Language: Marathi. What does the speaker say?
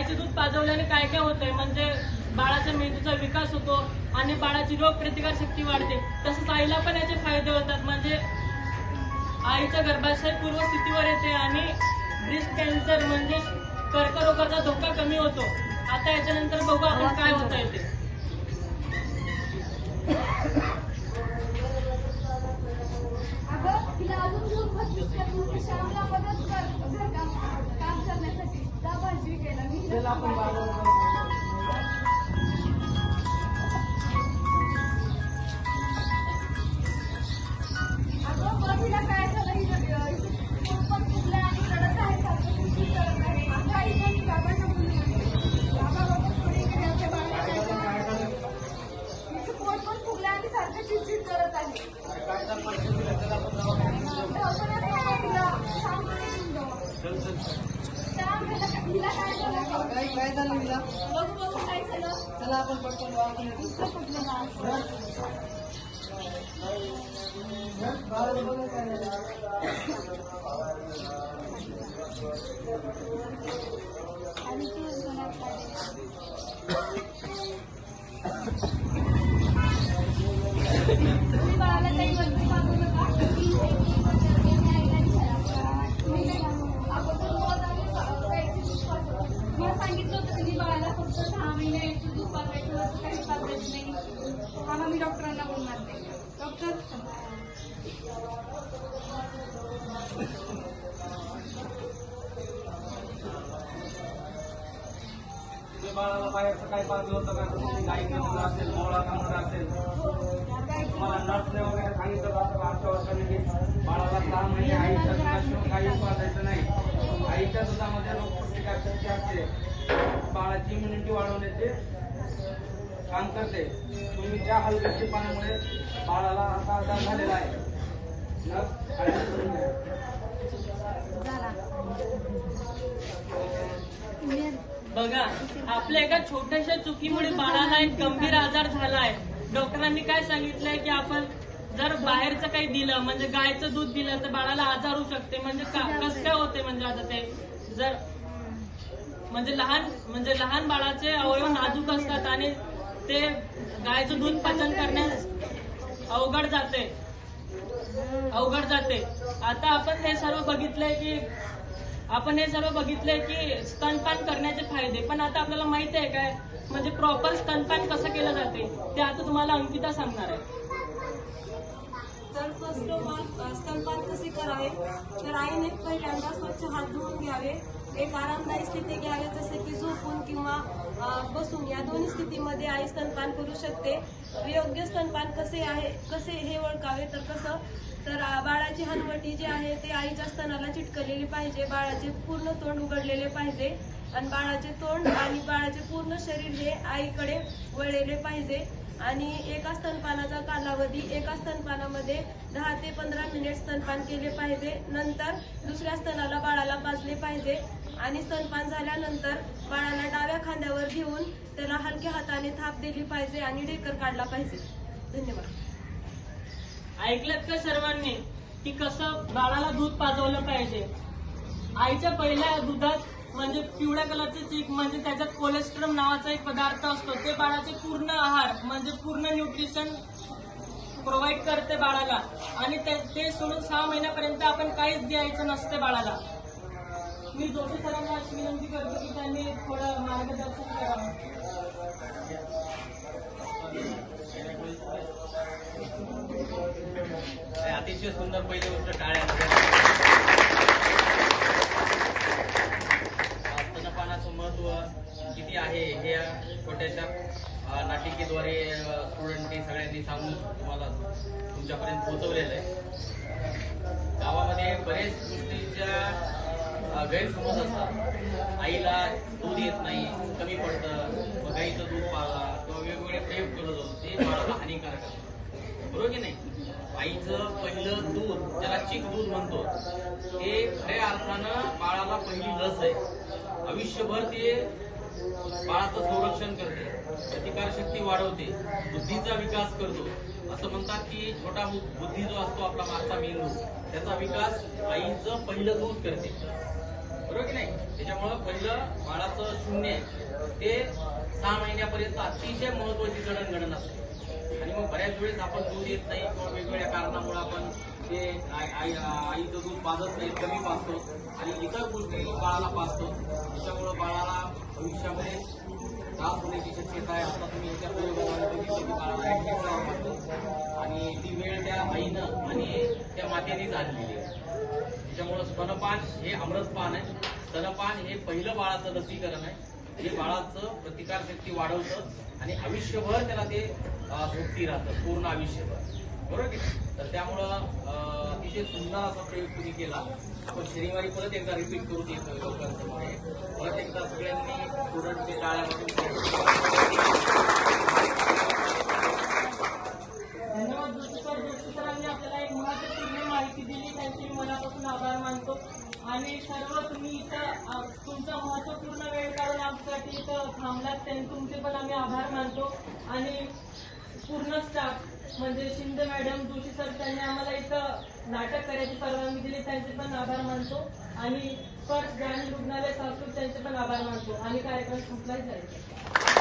गायीचे दूध पाजवल्याने काय काय होतंय म्हणजे बाळाच्या मेंदूचा विकास होतो आणि बाळाची रोग प्रतिकार शक्ती वाढते। तसंच आईला पण याचे फायदे होतात म्हणजे आईच्या गर्भाशय पूर्वस्थितीवर येते आणि ब्रेस्ट कॅन्सर म्हणजे कर्करोगाचा धोका कमी होतो। आता याच्यानंतर बघू आपण काय होत आहे ते। चला आपण पटकन सांगितलं होतं कधी बाळाला फक्त 6 महिन्याचं दूध पाजायचं, काही पाजायचं नाही। हा मी डॉक्टरांना बोलणार नाही। डॉक्टर बाळाला बाहेरचं काय पाजलं होतं का? गाईचं दूध असेल, मोळा कामड असेल, तुम्हाला नर्सने वगैरे सांगितलं जातं का आमच्या वर्षाने की बाळाला 6 महिने आईच्या दुधाशिवाय काही पाजायचं नाही। आईच्या दुधामध्ये रोगप्रतिकार शक्ती असते, बाळाची इम्युनिटी वाढवण्याचे काम करते। तुम्ही ज्या हलगर्जीपणामुळे बाळाला असा आजार झालेला आहे बघा, आपल्या एका छोट्याशा चुकीमुळे बाळाला एक गंभीर आजार झालाय। डॉक्टरांनी काय सांगितलंय की आपण जर बाहेरचं काही दिलं म्हणजे गायचं दूध दिलं तर बाळाला आजार होऊ शकते। म्हणजे कसं काय होते म्हणजे आता ते जर म्हणजे लहान बाळाचे अवयव नाजूक असतात आणि ते गायचं दूध पचन करण्यास अवघड जाते। आता आपण हे सर्व बघितलंय की स्तनपान करण्याचे फायदे, पण आता आपल्याला माहिती आहे काय म्हणजे प्रॉपर स्तनपान कसं केलं जाते ते आता तुम्हाला अंकिता सांगणार आहे। तर फर्स्ट ऑफ ऑल स्तनपान कसे करावे तर आईने पहिल्यांदा स्वच्छ हात धुवून घ्यावे, एक आरामदायी स्थिती घ्यावी जसे की झोपून किंवा बसून, या दोन्ही स्थितीमध्ये आई स्तनपान करू शकते। योग्य स्तनपान कसे हे ओळखावे तर बाळाची हनवटी जी आहे ते आईच्या स्तनाला चिटकलेली पाहिजे, बाळाचे पूर्ण तोंड उघडलेले पाहिजे आणि बाळाचे तोंड आणि बाळाचे पूर्ण शरीर हे आईकडे वळलेले पाहिजे आणि एका स्तनपानाचा कालावधी एका स्तनपानामध्ये 10 ते 15 मिनिट स्तनपान केले पाहिजे। नंतर दुसऱ्या स्तनाला बाळाला पाजले पाहिजे आणि स्तनपान झाल्यानंतर बाळाला डाव्या खांद्यावर घेऊन त्याला हलक्या हाताने थाप दिली पाहिजे आणि ढेकर काढला पाहिजे। धन्यवाद। ऐकलत का सर्वांनी की कसं बाळाला दूध पाजवलं पाहिजे? आईच्या पहिल्या दुधात म्हणजे पिवळ्या कलरचे चीक म्हणजे त्याच्यात कोलेस्ट्रॉल नावाचा एक पदार्थ असतो, ते बाळाचे पूर्ण आहार म्हणजे पूर्ण न्यूट्रिशन प्रोव्हाइड करते बाळाला आणि ते सोडून 6 महिन्यापर्यंत आपण काहीच द्यायचं नसते बाळाला। मी जोशी सरांना अशी विनंती करतो की त्यांनी थोडं मार्गदर्शन करावं। अतिशय सुंदर पहिली गोष्ट टाळ्या। स्तनपानाचं महत्व किती आहे हे छोट्याशा नाटिकेद्वारे स्टुडंटनी सगळ्यांनी सांगून तुम्हाला तुमच्यापर्यंत पोहोचवलेलं आहे। गावामध्ये बरेच गोष्टींच्या गैरसमज असतात, आईला दूध येत नाही, कमी पडतं, गाईचं दूध पाळा किंवा वेगवेगळे प्रयोग केले जातो, ते बाळाला हानिकारक असतं, बरोबर की नाही? आईचं पहिलं दूध ज्याला चिक दूध म्हणतो हे खऱ्या अर्थानं बाळाला पहिली लस आहे। आयुष्यभर ते बाळाचं संरक्षण करते, प्रतिकार शक्ती वाढवते, बुद्धीचा विकास करतो। असं म्हणतात की छोटा बुद्धी जो असतो आपला मागचा मेंदू त्याचा विकास आईचं पहिलं दूध करते, बरोबर की नाही. त्याच्यामुळं पहिलं बाळाचं शून्य ते 6 महिन्यापर्यंत अतिशय महत्वाची जडणघडण असते. आणि मग बऱ्याच वेळेस आपण दूध येत नाही किंवा वेगवेगळ्या कारणामुळे आपण ते आईचं दूध पाजत नाही, कमी पाजतो आणि इतर गोष्टी बाळाला पाजतो. त्याच्यामुळं बाळाला भविष्यामध्ये त्रास होण्याची शक्यता आहे. आता तुम्ही याच्या प्रयोगाद्वारे बघितलं की बाळाला ऍडमिट करावं लागतं आणि ती वेळ त्या आईनं आणि त्या मातेनेच आणलेली आहे. त्याच्यामुळं स्तनपान हे अमृतपान आहे. स्तनपान हे पहिलं बाळाचं लसीकरण आहे. हे बाळाचं प्रतिकारशक्ती वाढवतं आणि आयुष्यभर त्याला ते सोबती राहतं, पूर्ण आयुष्यभर. बरोबर की. तर त्यामुळं अतिशय सुंदर असा प्रयोग तुम्ही केला. आपण शनिवारी परत एकदा रिपीट करू देतो लोकांसमोर. परत एकदा सगळ्यांनी स्टुडंटचे टाळ्यापासून धन्यवाद जोशी सरांनी आपल्याला एक महत्त्वपूर्ण माहिती दिली, त्यांची मी मनापासून आभार मानतो. आणि सर्व तुम्ही इथं तुमचा महत्त्वपूर्ण वेळ काढून आमच्यासाठी इथं थांबलात, तुमचे पण आम्ही आभार मानतो. आणि पूर्ण स्टाफ म्हणजे शिंदे मॅडम, जोशी सर, त्यांनी आम्हाला इथं नाटक करायची परवानगी दिली, त्यांचे पण आभार मानतो. आणि स्पर्श ग्रामीण रुग्णालय सासूर त्यांचे पण आभार मानतो. आणि कार्यक्रम संपलाही जायचा.